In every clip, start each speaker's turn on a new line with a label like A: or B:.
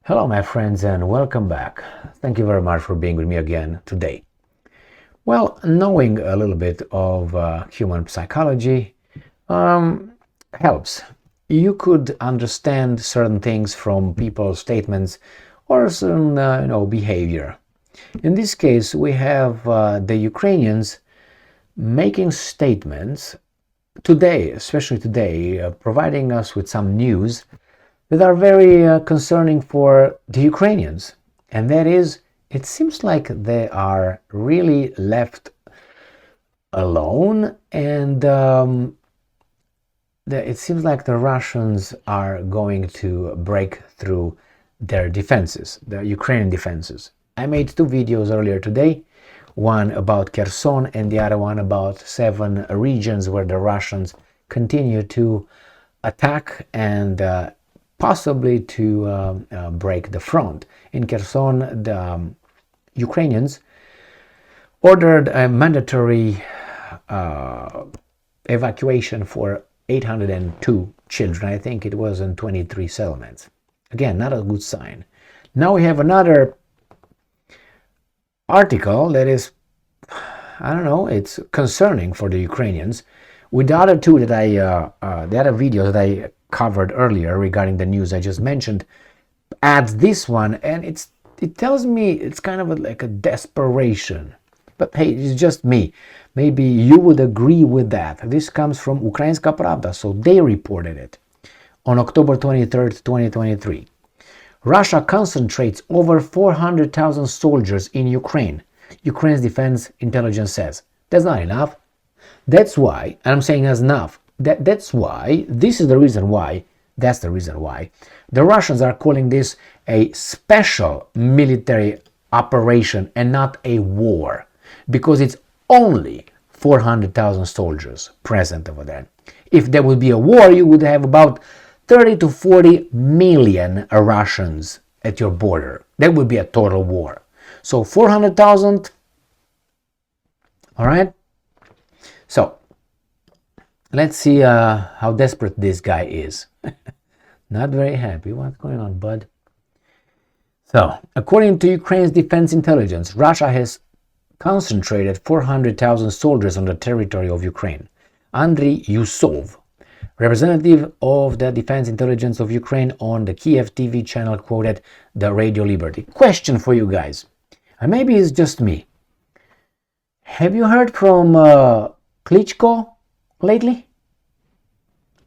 A: Hello, my friends, and welcome back. Thank you very much for being with me again today. Well, knowing a little bit of human psychology helps. You could understand certain things from people's statements or certain behavior. In this case, we have the Ukrainians making statements today, especially today, providing us with some news that are very concerning for the Ukrainians. And that is, it seems like they are really left alone, and it seems like the Russians are going to break through their defenses, the Ukrainian defenses. I made two videos earlier today, one about Kherson and the other one about 7 regions where the Russians continue to attack and possibly to break the front. In Kherson, the Ukrainians ordered a mandatory evacuation for 802 children. I think it was in 23 settlements. Again, not a good sign. Now we have another article that is, I don't know, it's concerning for the Ukrainians. With the other two that the other video that I covered earlier regarding the news I just mentioned, adds this one, and it tells me it's kind of like a desperation. But hey, it's just me. Maybe you would agree with that. This comes from Ukrainska Pravda, so they reported it on October 23rd, 2023. Russia concentrates over 400,000 soldiers in Ukraine. Ukraine's defense intelligence says. That's not enough. That's why, and I'm saying that's enough. That's why, this is the reason why, that's the reason why, the Russians are calling this a special military operation and not a war, because it's only 400,000 soldiers present over there. If there would be a war, you would have about 30 to 40 million Russians at your border. That would be a total war. So 400,000, all right? So, let's see how desperate this guy is. Not very happy. What's going on, bud? So, according to Ukraine's defense intelligence, Russia has concentrated 400,000 soldiers on the territory of Ukraine. Andriy Yusov, representative of the defense intelligence of Ukraine on the Kiev TV channel, quoted the Radio Liberty. Question for you guys, and maybe it's just me. Have you heard from Klitschko lately?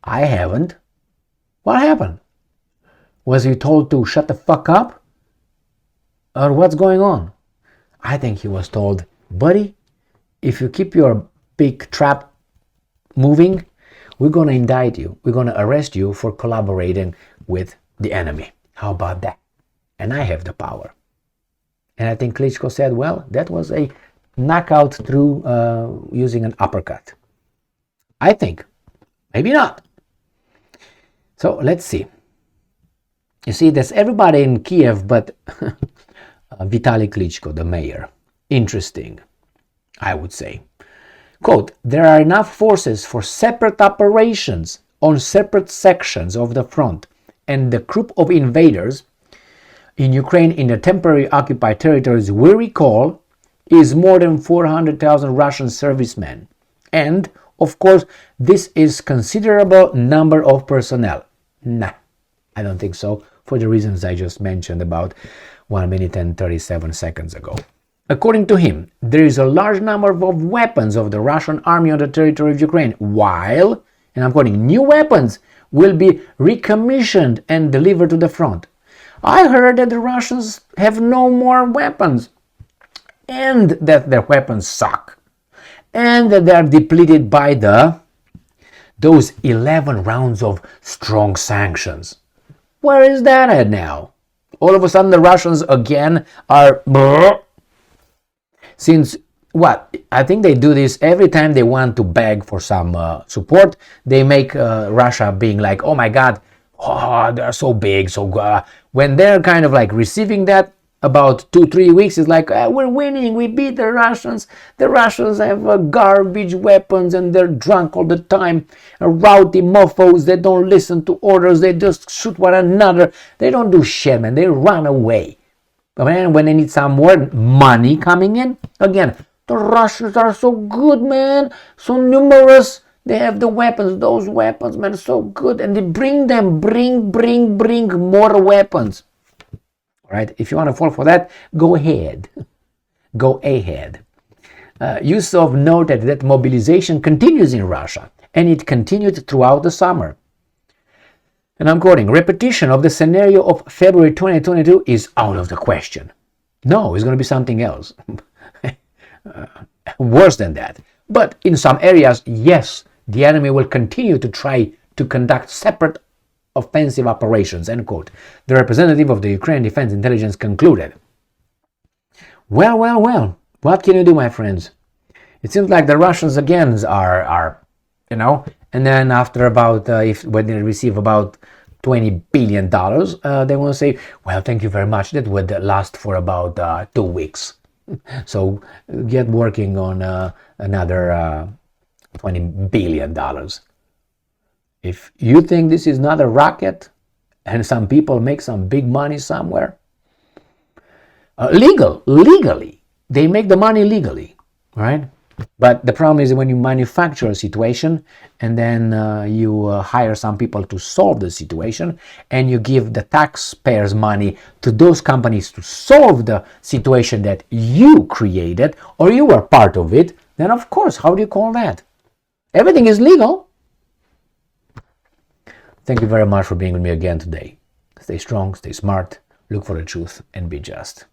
A: I haven't. What happened? Was he told to shut the fuck up? Or what's going on? I think he was told, buddy, if you keep your big trap moving, we're going to indict you. We're going to arrest you for collaborating with the enemy. How about that? And I have the power. And I think Klitschko said, well, that was a knockout through using an uppercut. I think. Maybe not. So let's see. You see, there's everybody in Kiev but Vitaly Klitschko, the mayor. Interesting, I would say. Quote, there are enough forces for separate operations on separate sections of the front, and the group of invaders in Ukraine in the temporary occupied territories we recall is more than 400,000 Russian servicemen. And, of course, this is considerable number of personnel. Nah, I don't think so, for the reasons I just mentioned about 1 minute and 37 seconds ago. According to him, there is a large number of weapons of the Russian army on the territory of Ukraine, while, and I'm quoting, new weapons will be recommissioned and delivered to the front. I heard that the Russians have no more weapons, and that their weapons suck, and that they are depleted by those 11 rounds of strong sanctions. Where is that at now? All of a sudden the Russians again are... Since, what? I think they do this every time they want to beg for some support. They make Russia being like, oh my God, oh, they're so big. So when they're kind of like receiving that, about 2-3 weeks, it's like, we're winning, we beat the Russians. The Russians have garbage weapons and they're drunk all the time, rowdy mofos. They don't listen to orders, they just shoot one another. They don't do shit, man. They run away. But then when they need some more money coming in, again, the Russians are so good, man, so numerous. They have the weapons, those weapons, man, so good. And they bring more weapons. All right, if you want to fall for that, go ahead. Go ahead. Yusuf noted that mobilization continues in Russia, and it continued throughout the summer. And I'm quoting, repetition of the scenario of February 2022 is out of the question. No, it's going to be something else. Worse than that. But in some areas, yes, the enemy will continue to try to conduct separate offensive operations, end quote. The representative of the Ukrainian Defense Intelligence concluded. Well, what can you do, my friends? It seems like the Russians again are and then after about, when they receive about $20 billion, they want to say, well, thank you very much. That would last for about 2 weeks. So get working on another $20 billion. If you think this is not a rocket and some people make some big money somewhere, legally, they make the money legally, right? But the problem is when you manufacture a situation and then you hire some people to solve the situation and you give the taxpayers money to those companies to solve the situation that you created or you were part of it, then of course, how do you call that? Everything is legal. Thank you very much for being with me again today. Stay strong, stay smart, look for the truth, and be just.